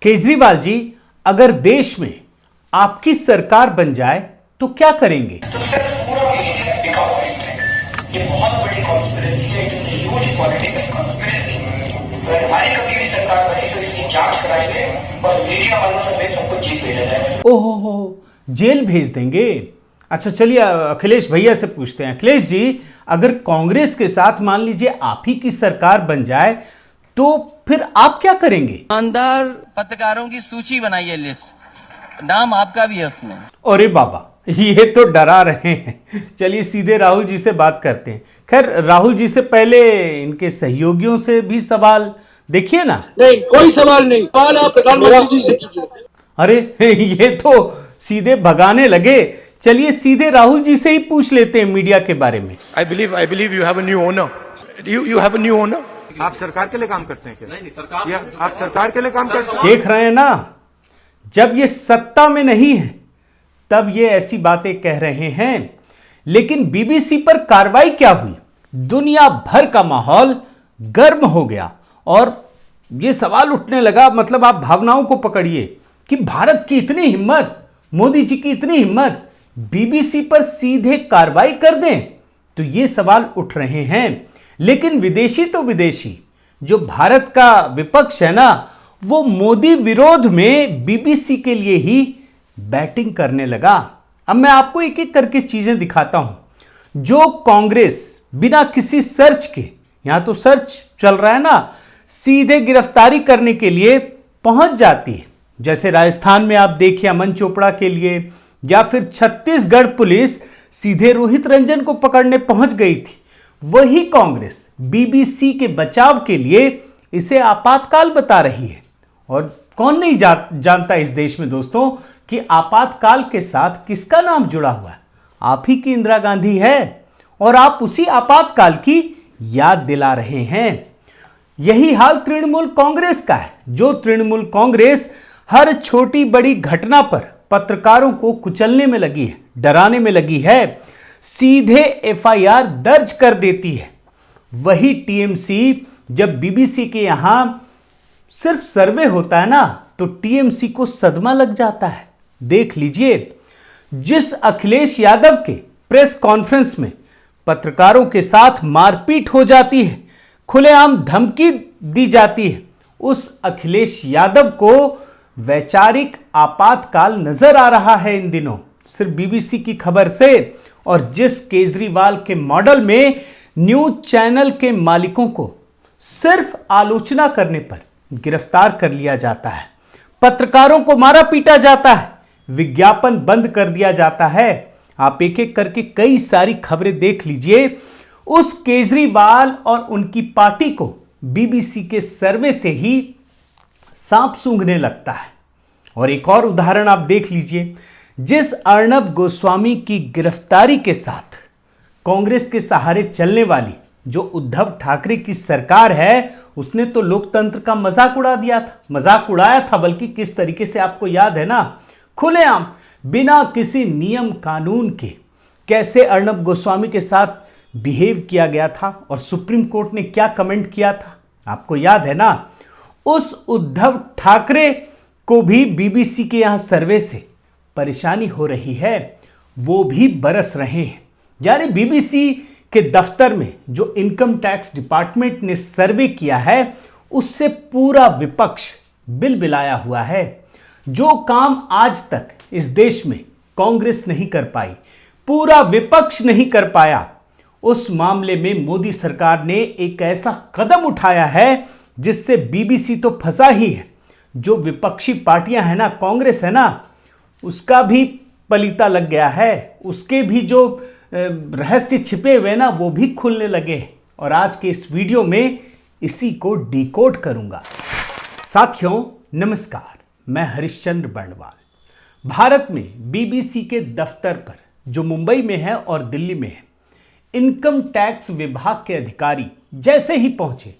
केजरीवाल जी, अगर देश में आपकी सरकार बन जाए तो क्या करेंगे? तो सिर्फ पूरा मीडिया टिका हुआ है इसमें। ये बहुत बड़ी कॉन्स्पिरेसी है, it is huge political conspiracy. अगर हमारी कभी भी सरकार बनी तो इसकी जांच कराएंगे और मीडिया वालों समेत सबको जेल भेजा जाएगा। ओहो, जेल भेज देंगे। अच्छा चलिए अखिलेश भैया से पूछते हैं। अखिलेश जी, अगर कांग्रेस के साथ मान लीजिए आप ही की सरकार बन जाए तो फिर आप क्या करेंगे? ईमानदार पत्रकारों की सूची बनाइए, लिस्ट, नाम आपका भी है उसमें। अरे बाबा, ये तो डरा रहे हैं। चलिए सीधे राहुल जी से बात करते हैं। खैर, राहुल जी से पहले इनके सहयोगियों से भी सवाल देखिए ना। नहीं, कोई सवाल नहीं, सवाल आप प्रधानमंत्री जी से कीजिए। अरे ये तो सीधे भगाने लगे। चलिए सीधे राहुल जी से ही पूछ लेते हैं मीडिया के बारे में। I believe you have a new owner. You have a new owner. आप सरकार के लिए काम करते हैं क्या? नहीं, सरकार या आप सरकार के लिए काम करते हैं? देख रहे हैं ना, जब ये सत्ता में नहीं है तब ये ऐसी बातें कह रहे हैं। लेकिन बीबीसी पर कार्रवाई क्या हुई? दुनिया भर का माहौल गर्म हो गया और ये सवाल उठने लगा, मतलब आप भावनाओं को पकड़िए कि भारत की इतनी हिम्मत, मोदी जी की इतनी हिम्मत, बीबीसी पर सीधे कार्रवाई कर दें, तो ये सवाल उठ रहे हैं। लेकिन विदेशी तो विदेशी, जो भारत का विपक्ष है ना, वो मोदी विरोध में बीबीसी के लिए ही बैटिंग करने लगा। अब मैं आपको एक एक करके चीजें दिखाता हूं जो कांग्रेस बिना किसी सर्च के, यहां तो सर्च चल रहा है ना, सीधे गिरफ्तारी करने के लिए पहुंच जाती है। जैसे राजस्थान में आप देखिए अमन चोपड़ा के लिए, या फिर छत्तीसगढ़ पुलिस सीधे रोहित रंजन को पकड़ने पहुंच गई थी। वही कांग्रेस बीबीसी के बचाव के लिए इसे आपातकाल बता रही है। और कौन नहीं जानता इस देश में दोस्तों कि आपातकाल के साथ किसका नाम जुड़ा हुआ है? आप ही की इंदिरा गांधी है और आप उसी आपातकाल की याद दिला रहे हैं। यही हाल तृणमूल कांग्रेस का है, जो तृणमूल कांग्रेस हर छोटी बड़ी घटना पर पत्रकारों को कुचलने में लगी है, डराने में लगी है, सीधे एफआईआर दर्ज कर देती है। वही टीएमसी जब बीबीसी के यहां सिर्फ सर्वे होता है ना, तो टीएमसी को सदमा लग जाता है। देख लीजिए, जिस अखिलेश यादव के प्रेस कॉन्फ्रेंस में पत्रकारों के साथ मारपीट हो जाती है, खुलेआम धमकी दी जाती है, उस अखिलेश यादव को वैचारिक आपातकाल नजर आ रहा है इन दिनों, सिर्फ बीबीसी की खबर से। और जिस केजरीवाल के मॉडल में न्यूज चैनल के मालिकों को सिर्फ आलोचना करने पर गिरफ्तार कर लिया जाता है, पत्रकारों को मारा पीटा जाता है, विज्ञापन बंद कर दिया जाता है। आप एक एक करके कई सारी खबरें देख लीजिए। उस केजरीवाल और उनकी पार्टी को बीबीसी के सर्वे से ही सांप सूंघने लगता है। और एक और उदाहरण आप देख लीजिए, जिस अर्नब गोस्वामी की गिरफ्तारी के साथ कांग्रेस के सहारे चलने वाली जो उद्धव ठाकरे की सरकार है, उसने तो लोकतंत्र का मजाक उड़ा दिया था, मजाक उड़ाया था बल्कि। किस तरीके से आपको याद है ना, खुलेआम बिना किसी नियम कानून के कैसे अर्नब गोस्वामी के साथ बिहेव किया गया था और सुप्रीम कोर्ट ने क्या कमेंट किया था, आपको याद है ना। उस उद्धव ठाकरे को भी बीबीसी के यहां सर्वे से परेशानी हो रही है, वो भी बरस रहे हैं। यानी बीबीसी के दफ्तर में जो इनकम टैक्स डिपार्टमेंट ने सर्वे किया है, उससे पूरा विपक्ष बिलबिलाया हुआ है। जो काम आज तक इस देश में कांग्रेस नहीं कर पाई, पूरा विपक्ष नहीं कर पाया, उस मामले में मोदी सरकार ने एक ऐसा कदम उठाया है जिससे बीबीसी तो फंसा ही है। जो विपक्षी पार्टियां हैं ना, कांग्रेस है ना, उसका भी पलीता लग गया है, उसके भी जो रहस्य छिपे हुए ना वो भी खुलने लगे। और आज के इस वीडियो में इसी को डिकोड करूंगा। साथियों नमस्कार, मैं हरिश्चंद्र बर्णवाल। भारत में बीबीसी के दफ्तर पर जो मुंबई में है और दिल्ली में है, इनकम टैक्स विभाग के अधिकारी जैसे ही पहुंचे,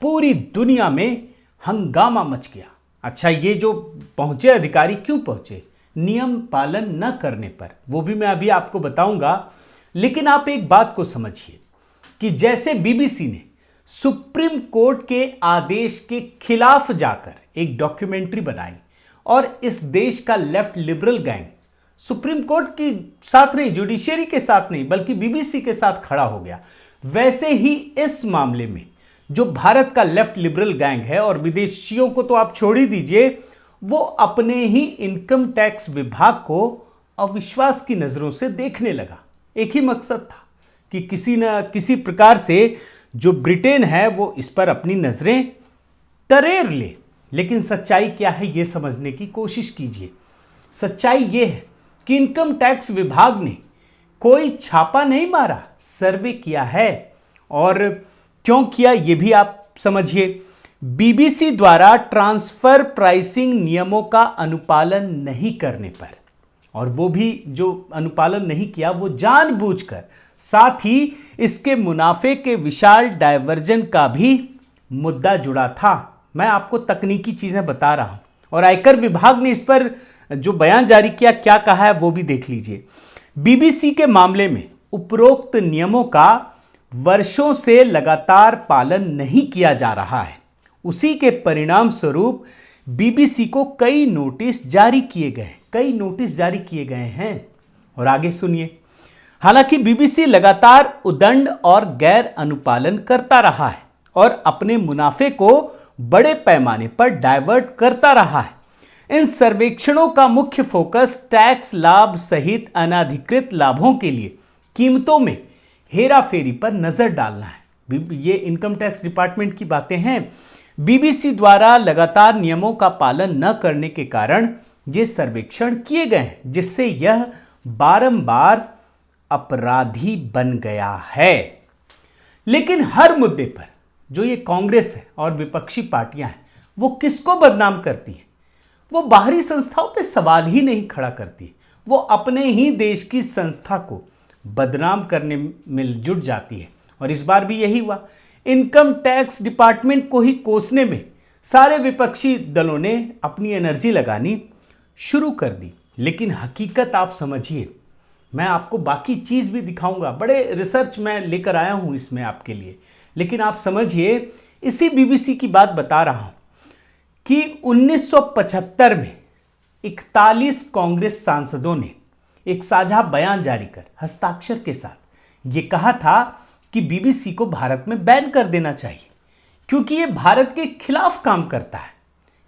पूरी दुनिया में हंगामा मच गया। अच्छा, ये जो पहुंचे अधिकारी क्यों पहुंचे? नियम पालन न करने पर, वो भी मैं अभी आपको बताऊंगा। लेकिन आप एक बात को समझिए कि जैसे बीबीसी ने सुप्रीम कोर्ट के आदेश के खिलाफ जाकर एक डॉक्यूमेंट्री बनाई और इस देश का left liberal gang supreme court के साथ नहीं, जुडिशियरी के साथ नहीं, बल्कि बीबीसी के साथ खड़ा हो गया। वैसे ही इस मामले में जो भारत का लेफ्ट लिबरल गैंग है, और विदेशियों को तो आप छोड़ ही दीजिए, वो अपने ही इनकम टैक्स विभाग को अविश्वास की नजरों से देखने लगा। एक ही मकसद था कि किसी न किसी प्रकार से जो ब्रिटेन है वो इस पर अपनी नजरें तरेर ले। लेकिन सच्चाई क्या है ये समझने की कोशिश कीजिए। सच्चाई ये है कि इनकम टैक्स विभाग ने कोई छापा नहीं मारा, सर्वे किया है। और क्यों किया ये भी आप समझिए। बीबीसी द्वारा ट्रांसफर प्राइसिंग नियमों का अनुपालन नहीं करने पर, और वो भी जो अनुपालन नहीं किया वो जानबूझकर, साथ ही इसके मुनाफे के विशाल डायवर्जन का भी मुद्दा जुड़ा था। मैं आपको तकनीकी चीजें बता रहा हूं, और आयकर विभाग ने इस पर जो बयान जारी किया, क्या कहा है वो भी देख लीजिए। बीबीसी के मामले में उपरोक्त नियमों का वर्षों से लगातार पालन नहीं किया जा रहा है। उसी के परिणाम स्वरूप बीबीसी को कई नोटिस जारी किए गए हैं। और आगे सुनिए। हालांकि बीबीसी लगातार उदंड और गैर अनुपालन करता रहा है और अपने मुनाफे को बड़े पैमाने पर डाइवर्ट करता रहा है। इन सर्वेक्षणों का मुख्य फोकस टैक्स लाभ सहित अनधिकृत लाभों के लिए कीमतों में हेराफेरी पर नजर डालना है। ये इनकम टैक्स डिपार्टमेंट की बातें हैं। बीबीसी द्वारा लगातार नियमों का पालन न करने के कारण ये सर्वेक्षण किए गए हैं, जिससे यह बारंबार अपराधी बन गया है। लेकिन हर मुद्दे पर जो ये कांग्रेस है और विपक्षी पार्टियां हैं, वो किसको बदनाम करती हैं? वो बाहरी संस्थाओं पे सवाल ही नहीं खड़ा करती। वो अपने ही देश की संस्था को बदनाम करने में जुट जाती है। और इस बार भी यही हुआ। इनकम टैक्स डिपार्टमेंट को ही कोसने में सारे विपक्षी दलों ने अपनी एनर्जी लगानी शुरू कर दी। लेकिन हकीकत आप समझिए। मैं आपको बाकी चीज भी दिखाऊंगा, बड़े रिसर्च मैं लेकर आया हूं इसमें आपके लिए। लेकिन आप समझिए, इसी बीबीसी की बात बता रहा हूं कि 1975 में 41 कांग्रेस सांसदों ने एक साझा बयान जारी कर हस्ताक्षर के साथ यह कहा था कि बीबीसी को भारत में बैन कर देना चाहिए, क्योंकि यह भारत के खिलाफ काम करता है।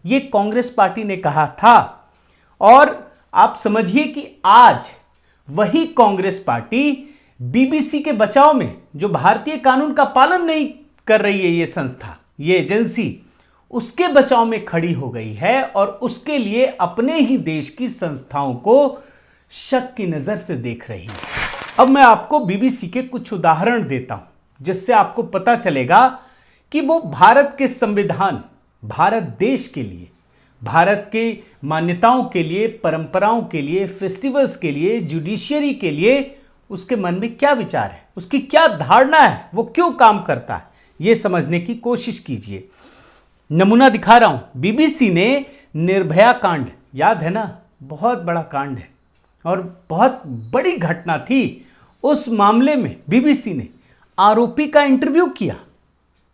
यह कांग्रेस पार्टी ने कहा था। और आप समझिए कि आज वही कांग्रेस पार्टी बीबीसी के बचाव में, जो भारतीय कानून का पालन नहीं कर रही है ये संस्था, ये एजेंसी, उसके बचाव में खड़ी हो गई है और उसके लिए अपने ही देश की संस्थाओं को शक की नजर से देख रही है। अब मैं आपको बीबीसी के कुछ उदाहरण देता हूं, जिससे आपको पता चलेगा कि वो भारत के संविधान, भारत देश के लिए, भारत के मान्यताओं के लिए, परंपराओं के लिए, फेस्टिवल्स के लिए, जुडिशियरी के लिए उसके मन में क्या विचार है, उसकी क्या धारणा है, वो क्यों काम करता है, ये समझने की कोशिश कीजिए। नमूना दिखा रहा हूं। बीबीसी ने निर्भया कांड, याद है ना, बहुत बड़ा कांड है और बहुत बड़ी घटना थी। उस मामले में बीबीसी ने आरोपी का इंटरव्यू किया,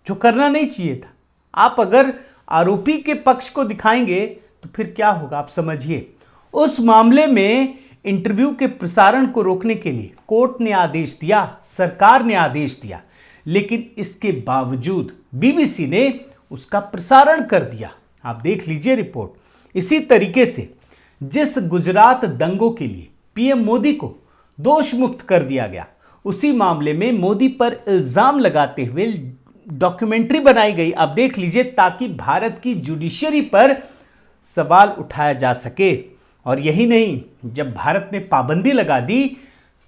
जो करना नहीं चाहिए था। आप अगर आरोपी के पक्ष को दिखाएंगे तो फिर क्या होगा, आप समझिए। उस मामले में इंटरव्यू के प्रसारण को रोकने के लिए कोर्ट ने आदेश दिया, सरकार ने आदेश दिया, लेकिन इसके बावजूद बीबीसी ने उसका प्रसारण कर दिया। आप देख लीजिए रिपोर्ट। इसी तरीके से जिस गुजरात दंगों के लिए पीएम मोदी को दोष मुक्त कर दिया गया, उसी मामले में मोदी पर इल्जाम लगाते हुए डॉक्यूमेंट्री बनाई गई। आप देख लीजिए, ताकि भारत की जुडिशियरी पर सवाल उठाया जा सके। और यही नहीं, जब भारत ने पाबंदी लगा दी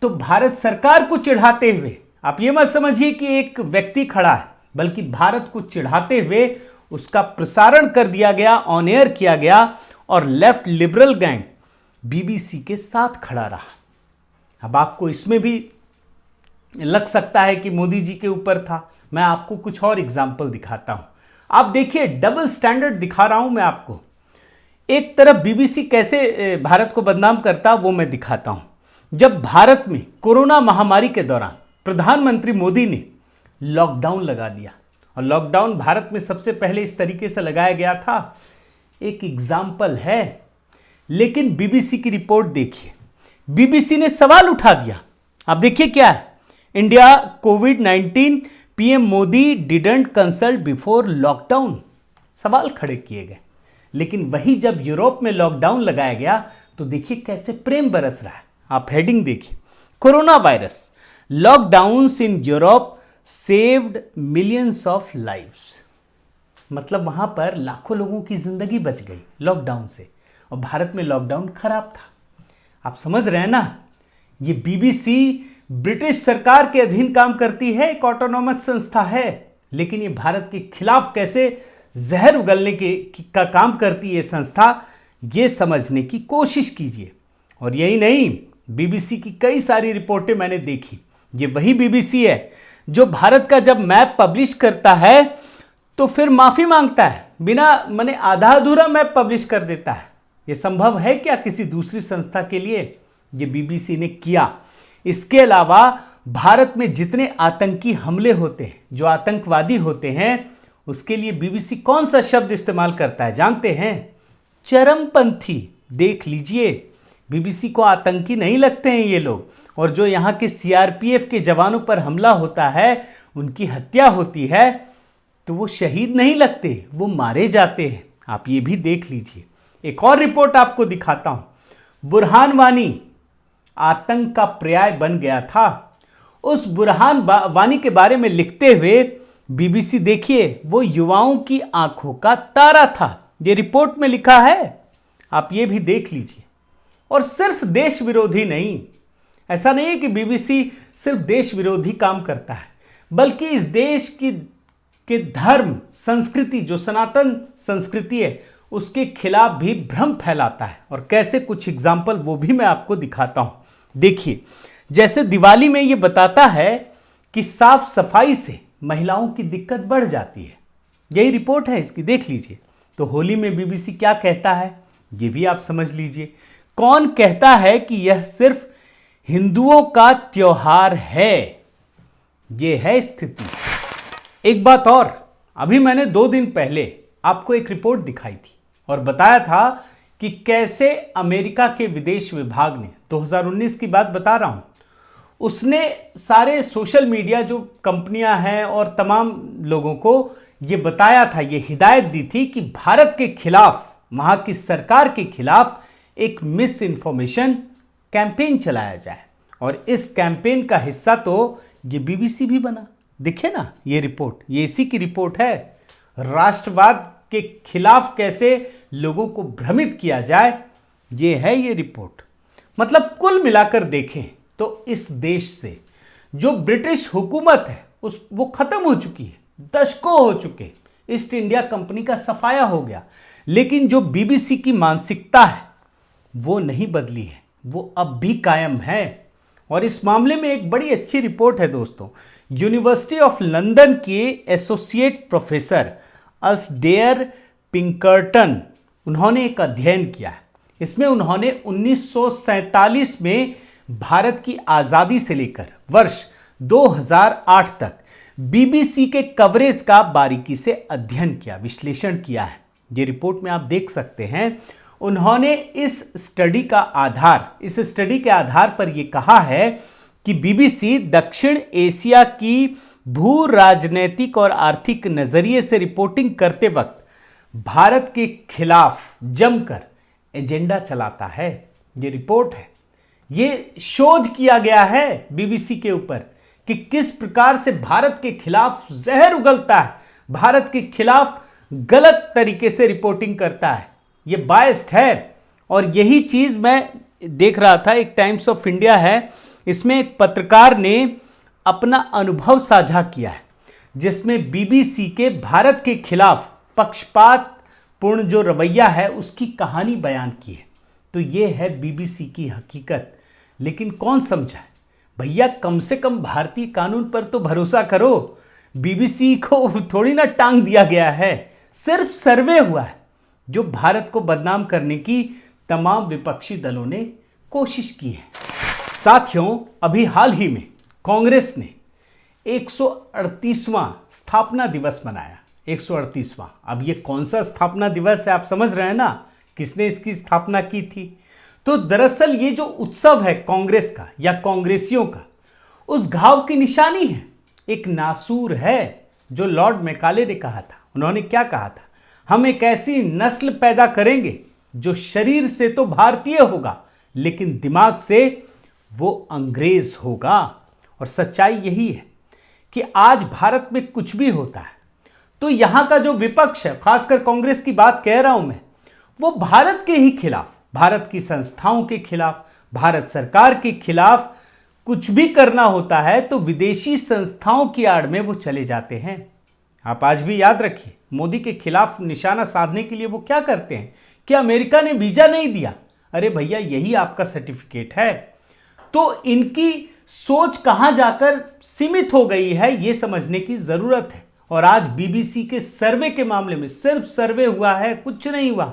तो भारत सरकार को चिढ़ाते हुए, आप ये मत समझिए कि एक व्यक्ति खड़ा है, बल्कि भारत को चिढ़ाते हुए उसका प्रसारण कर दिया गया, ऑन एयर किया गया, और लेफ्ट लिबरल गैंग बीबीसी के साथ खड़ा रहा। अब आपको इसमें भी लग सकता है कि मोदी जी के ऊपर था। मैं आपको कुछ और एग्जाम्पल दिखाता हूं। आप देखिए, डबल स्टैंडर्ड दिखा रहा हूं मैं आपको। एक तरफ बीबीसी कैसे भारत को बदनाम करता, वो मैं दिखाता हूं। जब भारत में कोरोना महामारी के दौरान प्रधानमंत्री मोदी ने लॉकडाउन लगा दिया, और लॉकडाउन भारत में सबसे पहले इस तरीके से लगाया गया था एक एग्जाम्पल है। लेकिन बीबीसी की रिपोर्ट देखिए, बीबीसी ने सवाल उठा दिया। आप देखिए क्या है, India covid PM Modi didn't consult before lockdown, सवाल खड़े किए गए। लेकिन वही जब यूरोप में लॉकडाउन लगाया गया तो देखिए कैसे प्रेम बरस रहा है। आप हेडिंग देखिए, corona virus lockdowns in Europe saved millions of lives. मतलब वहां पर लाखों लोगों की जिंदगी बच गई लॉकडाउन से, और भारत में लॉकडाउन खराब था। आप समझ रहे हैं ना, ये बीबीसी ब्रिटिश सरकार के अधीन काम करती है, एक ऑटोनॉमस संस्था है, लेकिन ये भारत के खिलाफ कैसे जहर उगलने का काम करती है ये संस्था, ये समझने की कोशिश कीजिए। और यही नहीं, बीबीसी की कई सारी रिपोर्टें मैंने देखी। ये वही बीबीसी है जो भारत का जब मैप पब्लिश करता है तो फिर माफी मांगता है, बिना माने आधा अधूरा मैप पब्लिश कर देता है। ये संभव है क्या किसी दूसरी संस्था के लिए? ये बीबीसी ने किया। इसके अलावा भारत में जितने आतंकी हमले होते हैं, जो आतंकवादी होते हैं, उसके लिए बीबीसी कौन सा शब्द इस्तेमाल करता है जानते हैं? चरमपंथी। देख लीजिए, बीबीसी को आतंकी नहीं लगते हैं ये लोग। और जो यहाँ के सीआरपीएफ के जवानों पर हमला होता है, उनकी हत्या होती है, तो वो शहीद नहीं लगते, वो मारे जाते हैं। आप ये भी देख लीजिए। एक और रिपोर्ट आपको दिखाता हूं। बुरहान वानी आतंक का पर्याय बन गया था। उस बुरहान वानी के बारे में लिखते हुए बीबीसी देखिए, वो युवाओं की आंखों का तारा था। ये रिपोर्ट में लिखा है, आप ये भी देख लीजिए। और सिर्फ देश विरोधी नहीं, ऐसा नहीं है कि बीबीसी सिर्फ देश विरोधी काम करता है, बल्कि इस देश के धर्म संस्कृति, जो सनातन संस्कृति है, उसके खिलाफ भी भ्रम फैलाता है। और कैसे, कुछ एग्जाम्पल वो भी मैं आपको दिखाता हूं। देखिए, जैसे दिवाली में ये बताता है कि साफ सफाई से महिलाओं की दिक्कत बढ़ जाती है। यही रिपोर्ट है इसकी, देख लीजिए। तो होली में बीबीसी क्या कहता है, ये भी आप समझ लीजिए। कौन कहता है कि यह सिर्फ हिंदुओं का त्योहार है? यह है स्थिति। एक बात और, अभी मैंने 2 दिन पहले आपको एक रिपोर्ट दिखाई थी और बताया था कि कैसे अमेरिका के विदेश विभाग ने, 2019 की बात बता रहा हूं, उसने सारे सोशल मीडिया जो कंपनियां हैं और तमाम लोगों को ये बताया था, ये हिदायत दी थी कि भारत के खिलाफ, वहां की सरकार के खिलाफ एक मिस इन्फॉर्मेशन कैंपेन चलाया जाए। और इस कैंपेन का हिस्सा तो ये बीबीसी भी बना। दिखे ना ये रिपोर्ट, ये इसी की रिपोर्ट है। राष्ट्रवाद के खिलाफ कैसे लोगों को भ्रमित किया जाए, ये है ये रिपोर्ट। मतलब कुल मिलाकर देखें तो इस देश से जो ब्रिटिश हुकूमत है वो खत्म हो चुकी है, दशकों हो चुके। ईस्ट इंडिया कंपनी का सफाया हो गया। लेकिन जो बीबीसी की मानसिकता है वो नहीं बदली है, वो अब भी कायम है। और इस मामले में एक बड़ी अच्छी रिपोर्ट है दोस्तों। यूनिवर्सिटी ऑफ लंदन के एसोसिएट प्रोफेसर अस्डेयर पिंकर्टन, उन्होंने एक अध्ययन किया है। इसमें उन्होंने 1947 में भारत की आज़ादी से लेकर वर्ष 2008 तक बीबीसी के कवरेज का बारीकी से अध्ययन किया, विश्लेषण किया है। ये रिपोर्ट में आप देख सकते हैं। उन्होंने इस स्टडी के आधार पर यह कहा है कि बीबीसी दक्षिण एशिया की भू राजनैतिक और आर्थिक नजरिए से रिपोर्टिंग करते वक्त भारत के खिलाफ जमकर एजेंडा चलाता है। ये रिपोर्ट है, ये शोध किया गया है बीबीसी के ऊपर कि किस प्रकार से भारत के खिलाफ जहर उगलता है, भारत के खिलाफ गलत तरीके से रिपोर्टिंग करता है। ये बायस्ड है। और यही चीज मैं देख रहा था, एक टाइम्स ऑफ इंडिया है, इसमें एक पत्रकार ने अपना अनुभव साझा किया है, जिसमें बीबीसी के भारत के खिलाफ पक्षपातपूर्ण जो रवैया है उसकी कहानी बयान की है। तो ये है बीबीसी की हकीकत। लेकिन कौन समझा है भैया, कम से कम भारतीय कानून पर तो भरोसा करो। बीबीसी को थोड़ी ना टांग दिया गया है, सिर्फ सर्वे हुआ है जो भारत को बदनाम करने की तमाम विपक्षी दलों ने कोशिश की है। साथियों, अभी हाल ही में कांग्रेस ने 138वां स्थापना दिवस मनाया। 138वां। अब ये कौन सा स्थापना दिवस है, आप समझ रहे हैं ना, किसने इसकी स्थापना की थी। तो दरअसल ये जो उत्सव है कांग्रेस का या कांग्रेसियों का, उस घाव की निशानी है, एक नासूर है जो लॉर्ड मैकाले ने कहा था। उन्होंने क्या कहा था, हम एक ऐसी नस्ल पैदा करेंगे जो शरीर से तो भारतीय होगा लेकिन दिमाग से वो अंग्रेज होगा। और सच्चाई यही है कि आज भारत में कुछ भी होता है तो यहां का जो विपक्ष है, खासकर कांग्रेस की बात कह रहा हूं मैं, वो भारत के ही खिलाफ, भारत की संस्थाओं के खिलाफ, भारत सरकार के खिलाफ कुछ भी करना होता है तो विदेशी संस्थाओं की आड़ में वो चले जाते हैं। आप आज भी याद रखिए, मोदी के खिलाफ निशाना साधने के लिए वो क्या करते हैं कि अमेरिका ने वीजा नहीं दिया। अरे भैया, यही आपका सर्टिफिकेट है। तो इनकी सोच कहां जाकर सीमित हो गई है, यह समझने की जरूरत है। और आज बीबीसी के सर्वे के मामले में सिर्फ सर्वे हुआ है, कुछ नहीं हुआ।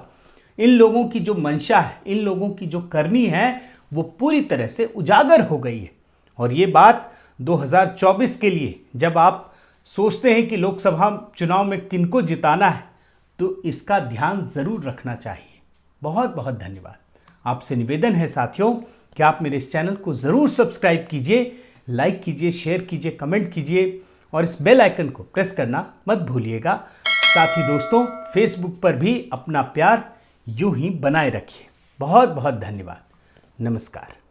इन लोगों की जो मंशा है, इन लोगों की जो करनी है, वो पूरी तरह से उजागर हो गई है। और ये बात 2024 के लिए जब आप सोचते हैं कि लोकसभा चुनाव में किनको जिताना है, तो इसका ध्यान जरूर रखना चाहिए। बहुत बहुत धन्यवाद। आपसे निवेदन है साथियों कि आप मेरे इस चैनल को जरूर सब्सक्राइब कीजिए, लाइक कीजिए, शेयर कीजिए, कमेंट कीजिए और इस बेल आइकन को प्रेस करना मत भूलिएगा। साथ ही दोस्तों, फेसबुक पर भी अपना प्यार यूं ही बनाए रखिए। बहुत बहुत धन्यवाद। नमस्कार।